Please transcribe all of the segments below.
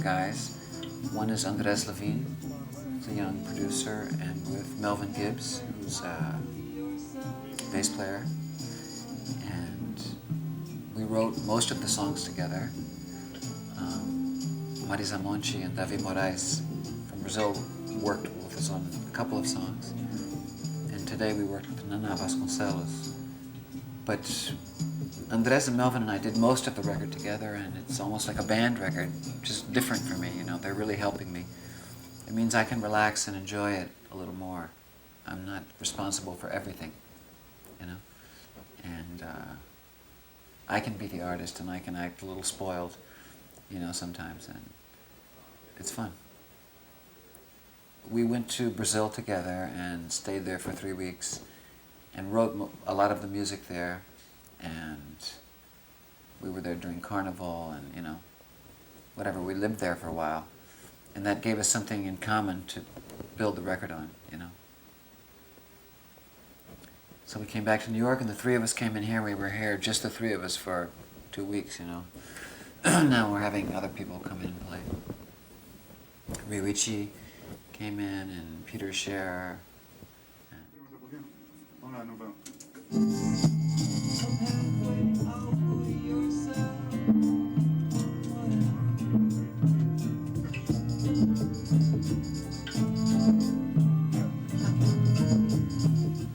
guys. One is Andres Levine, who's a young producer, and with Melvin Gibbs, who's a bass player. And we wrote most of the songs together. Marisa Monchi and Davi Moraes from Brazil worked with us on a couple of songs. And today we worked with Nana Vasconcelos. But Andres and Melvin and I did most of the record together, and it's almost like a band record, which is different for me, you know. They're really helping me. It means I can relax and enjoy it a little more. I'm not responsible for everything, you know. And I can be the artist, and I can act a little spoiled, you know, sometimes, and it's fun. We went to Brazil together and stayed there for 3 weeks and wrote a lot of the music there, and we were there during Carnival and, you know, whatever. We lived there for a while, and that gave us something in common to build the record on, you know. So we came back to New York, and the three of us came in here. We were here, just the three of us, for 2 weeks, you know. Now we're having other people come in and play. Riichi came in, and Peter Scher.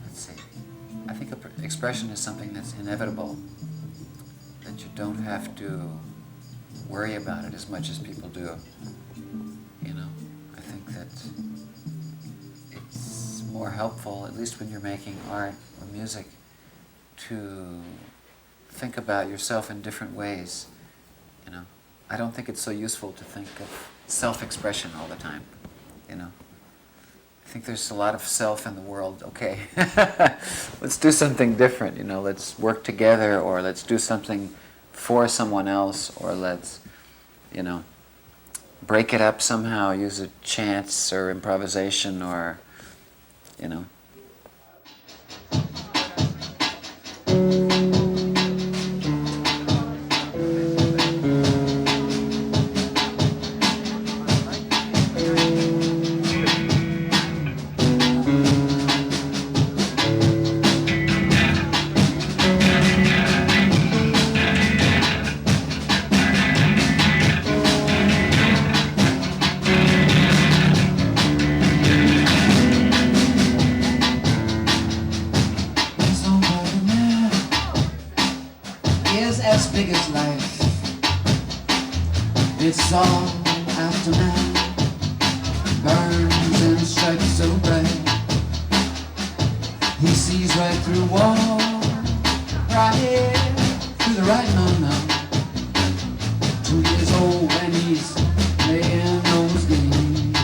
Let's see. I think expression is something that's inevitable, that you don't have to worry about it as much as people do. You know, I think that it's more helpful, at least when you're making art or music, to think about yourself in different ways, you know. I don't think it's so useful to think of self-expression all the time, you know. I think there's a lot of self in the world. Okay, let's do something different, you know. Let's work together, or let's do something for someone else, or let's, you know, break it up somehow, use a chance or improvisation, or, you know. As big as life, it's all aftermath, burns and strikes so bright. He sees right through wall, right through the right no. 2 years old when he's playing those games.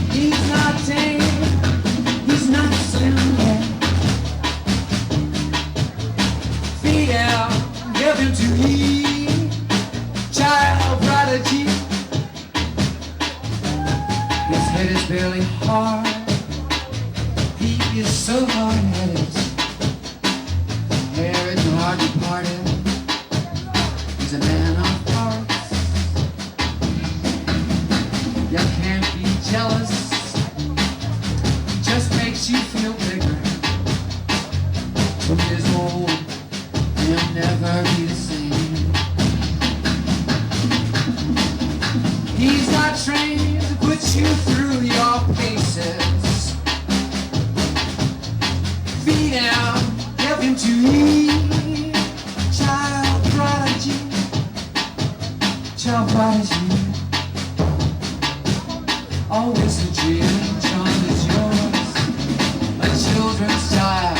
He's not tame, he's not slim yet. Give him to eat, child prodigy. His head is barely hard, he is so hard-headed. Hair is hardly parted, he's a man of parts. You can't be jealous, just makes you feel bigger. 2 years old, you'll never be the same. He's not trained to put you through your paces. Feed him, give him to eat. Child prodigy, child prodigy. Always a dream, child is yours. A children's child,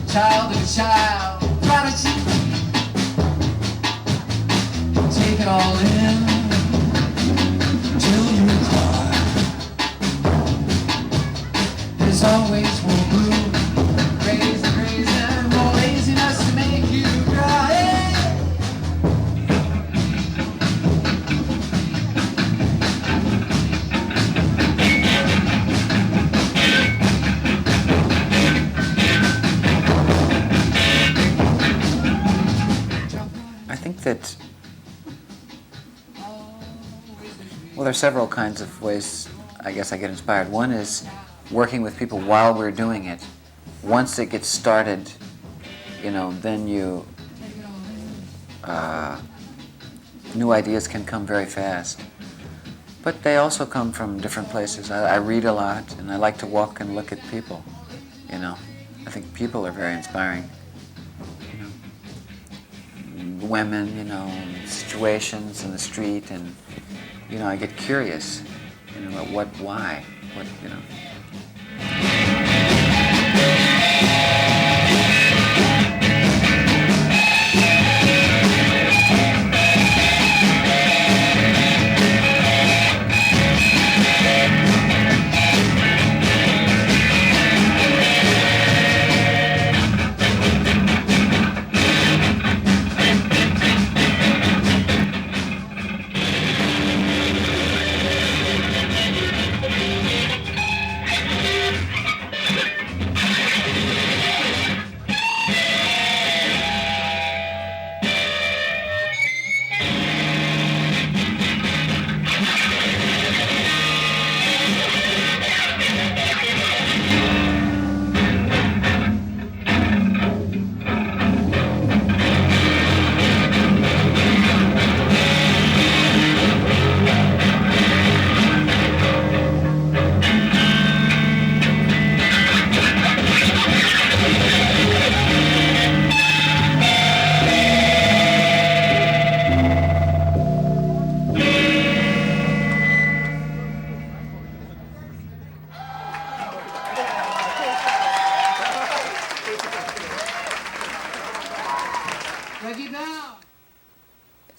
child of a child. Prodigy, take it all in till you cry. There's always more blue, crazy, more laziness to make you cry. I think that Well, there are several kinds of ways I guess I get inspired. One is working with people while we're doing it. Once it gets started, then new ideas can come very fast. But they also come from different places. I read a lot, and I like to walk and look at people, I think people are very inspiring. Women, situations in the street, and, I get curious, about why,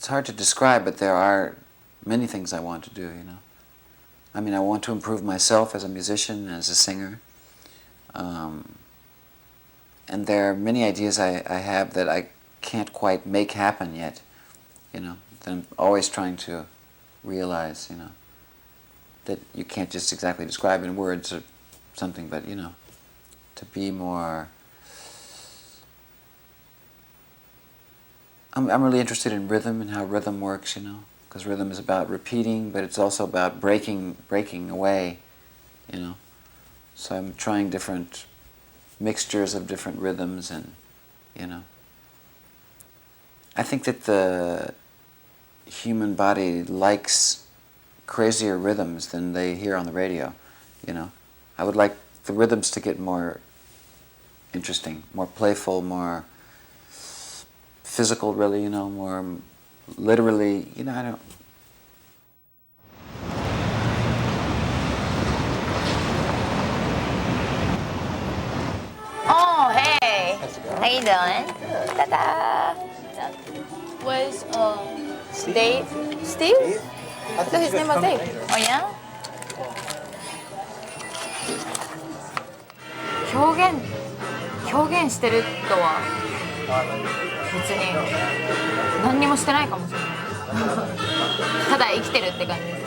It's hard to describe, but there are many things I want to do, I mean, I want to improve myself as a musician, as a singer. And there are many ideas I have that I can't quite make happen yet, that I'm always trying to realize, that you can't just exactly describe in words or something, but, to be more... I'm really interested in rhythm and how rhythm works, because rhythm is about repeating, but it's also about breaking away, So I'm trying different mixtures of different rhythms, and, I think that the human body likes crazier rhythms than they hear on the radio, I would like the rhythms to get more interesting, more playful, more physical, really, more literally, I don't... Oh, hey. How you doing? Ta-da. Was Dave? Steve? I thought his name was Dave. Oh, yeah? 表現してるとは別に何にもしてないかもしれないただ生きてるって感じです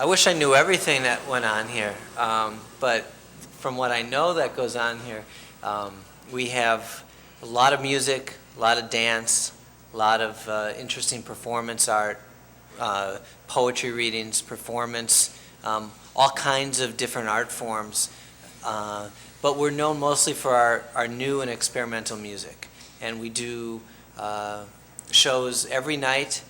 I wish I knew everything that went on here, but from what I know that goes on here, we have a lot of music, a lot of dance, a lot of interesting performance art, poetry readings, performance, all kinds of different art forms. But we're known mostly for our new and experimental music. And we do shows every night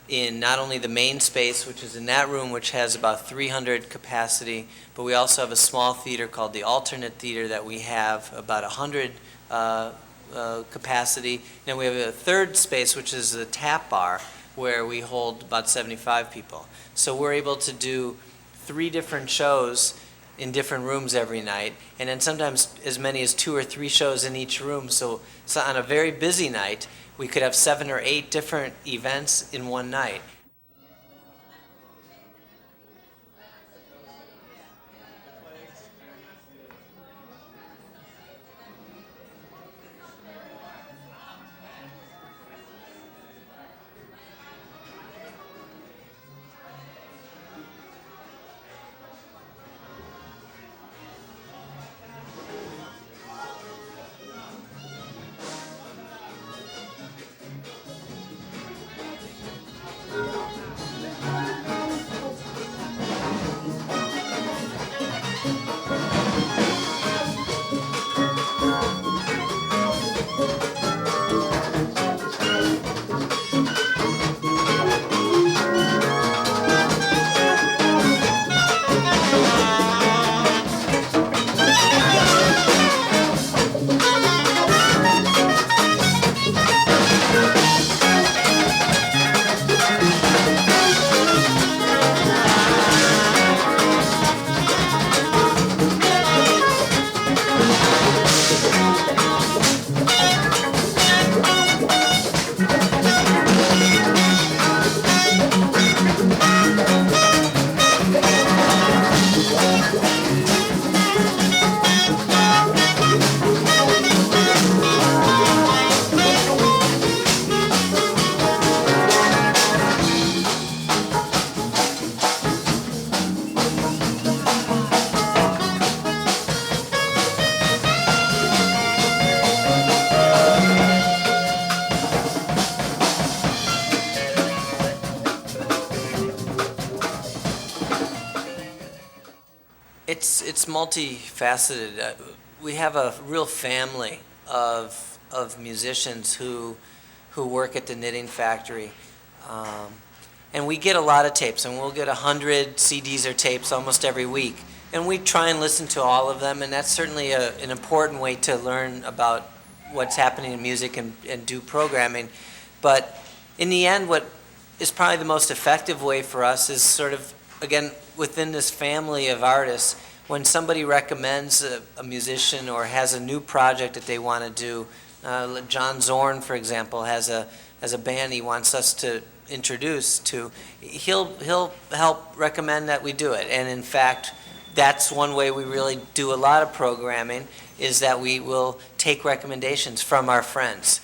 in not only the main space, which is in that room, which has about 300 capacity, but we also have a small theater called the Alternate Theater that we have about 100 capacity. And we have a third space, which is the tap bar, where we hold about 75 people. So we're able to do 3 different shows in different rooms every night, and then sometimes as many as 2 or 3 shows in each room. So on a very busy night, we could have 7 or 8 different events in one night. It's multifaceted. We have a real family of musicians who work at the Knitting Factory, and we get a lot of tapes, and we'll get 100 CDs or tapes almost every week, and we try and listen to all of them, and that's certainly an important way to learn about what's happening in music and do programming. But in the end, what is probably the most effective way for us is sort of, again, within this family of artists, when somebody recommends a musician or has a new project that they want to do. John Zorn, for example, has a band he wants us to introduce to. He'll help recommend that we do it. And in fact, that's one way we really do a lot of programming, is that we will take recommendations from our friends.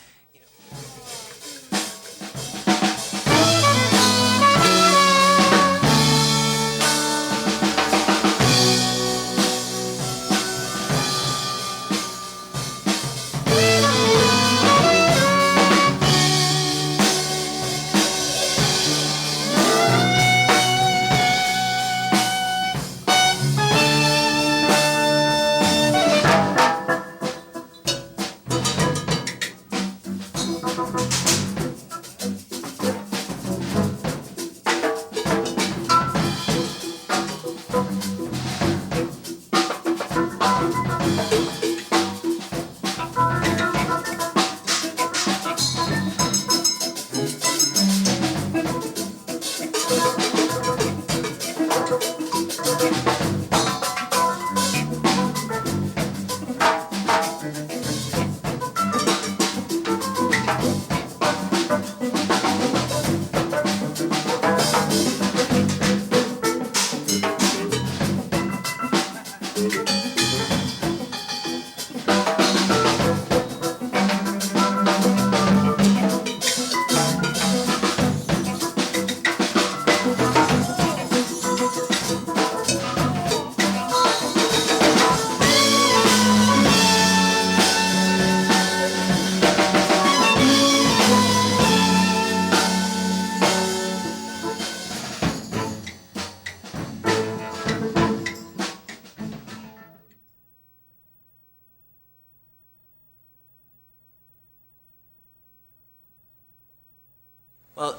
Well,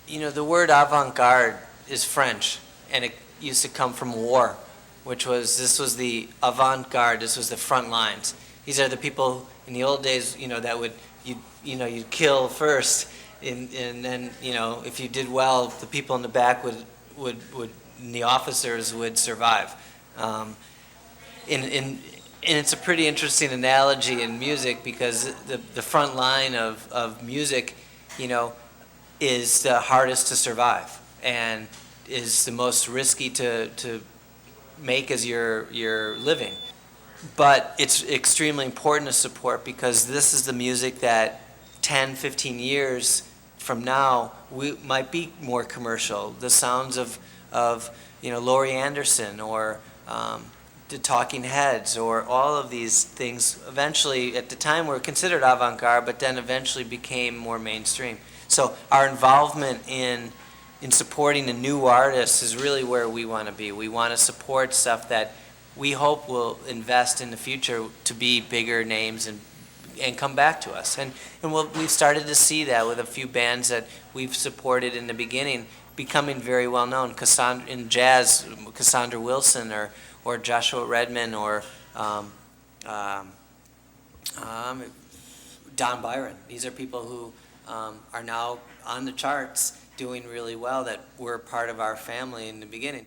the word avant-garde is French, and it used to come from war, this was the avant-garde, this was the front lines. These are the people in the old days, that you'd kill first, and then, if you did well, the people in the back and the officers would survive. And it's a pretty interesting analogy in music, because the front line of music, is the hardest to survive and is the most risky to make as your living. But it's extremely important to support, because this is the music that 10, 15 years from now we might be more commercial. The sounds of Laurie Anderson, or the Talking Heads, or all of these things eventually at the time were considered avant-garde, but then eventually became more mainstream. So our involvement in supporting the new artists is really where we want to be. We want to support stuff that we hope will invest in the future to be bigger names and come back to us. And we've started to see that with a few bands that we've supported in the beginning becoming very well known. In jazz, Cassandra Wilson or Joshua Redman or Don Byron. These are people who are now on the charts doing really well, that were part of our family in the beginning.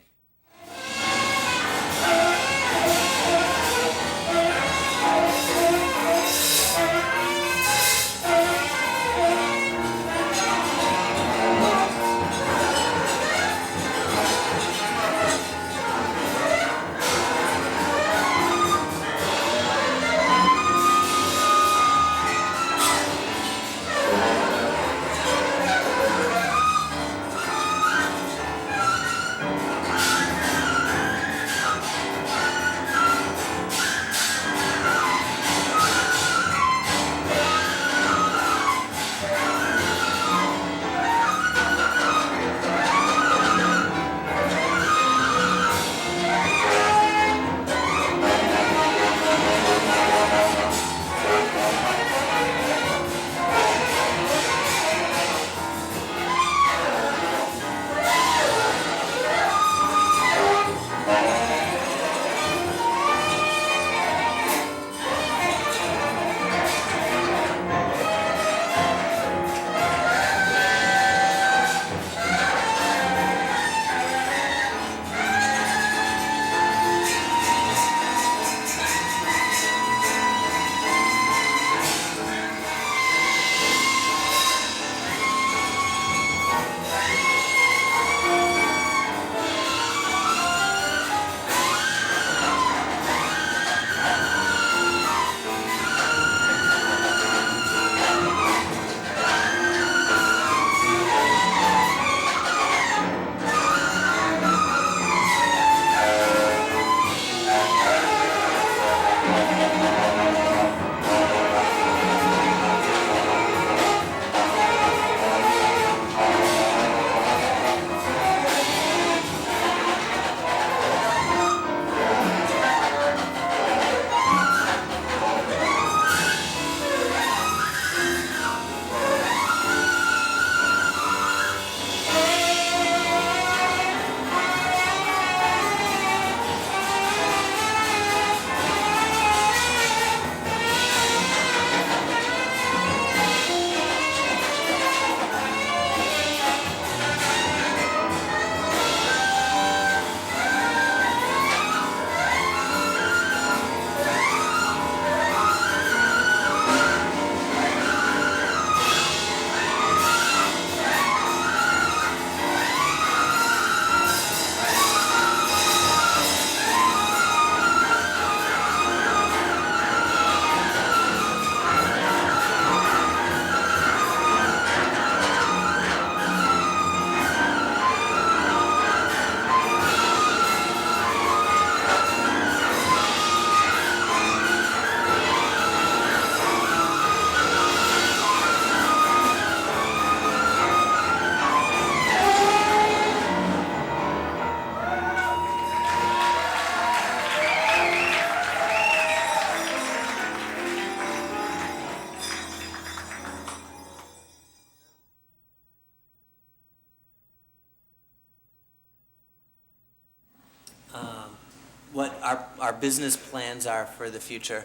business plans are for the future.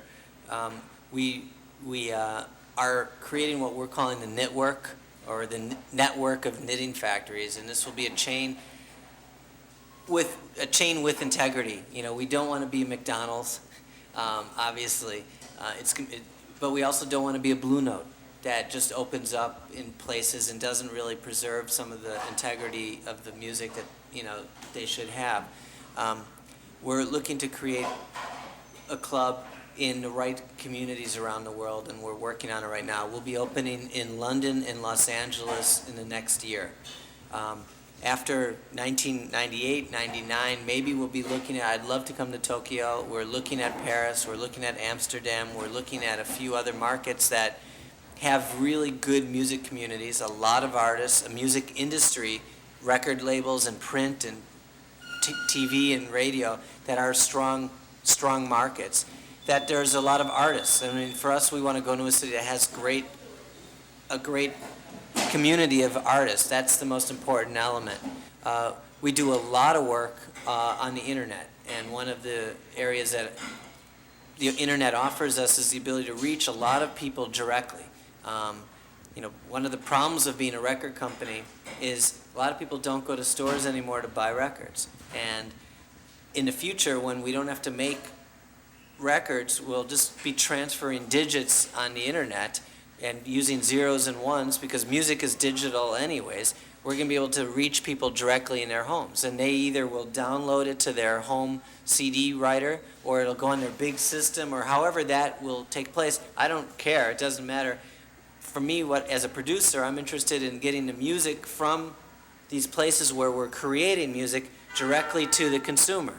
We are creating what we're calling the knitwork, or the network of knitting factories, and this will be a chain with integrity. You know, we don't want to be McDonald's, obviously, but we also don't want to be a Blue Note that just opens up in places and doesn't really preserve some of the integrity of the music that, you know, they should have. We're looking to create a club in the right communities around the world, and we're working on it right now. We'll be opening in London and Los Angeles in the next year. After 1998, 99, maybe we'll be looking at, I'd love to come to Tokyo. We're looking at Paris, we're looking at Amsterdam, we're looking at a few other markets that have really good music communities, a lot of artists, a music industry, record labels and print and TV and radio that are strong markets, that there's a lot of artists. I mean, for us, we want to go to a city that has a great community of artists. That's the most important element. We do a lot of work on the internet, and one of the areas that the internet offers us is the ability to reach a lot of people directly. You know, one of the problems of being a record company is a lot of people don't go to stores anymore to buy records. And in the future, when we don't have to make records, we'll just be transferring digits on the internet and using zeros and ones, because music is digital anyways. We're going to be able to reach people directly in their homes, and they either will download it to their home CD writer, or it'll go on their big system, or however that will take place. I don't care. It doesn't matter. For me, as a producer, I'm interested in getting the music from these places where we're creating music directly to the consumer.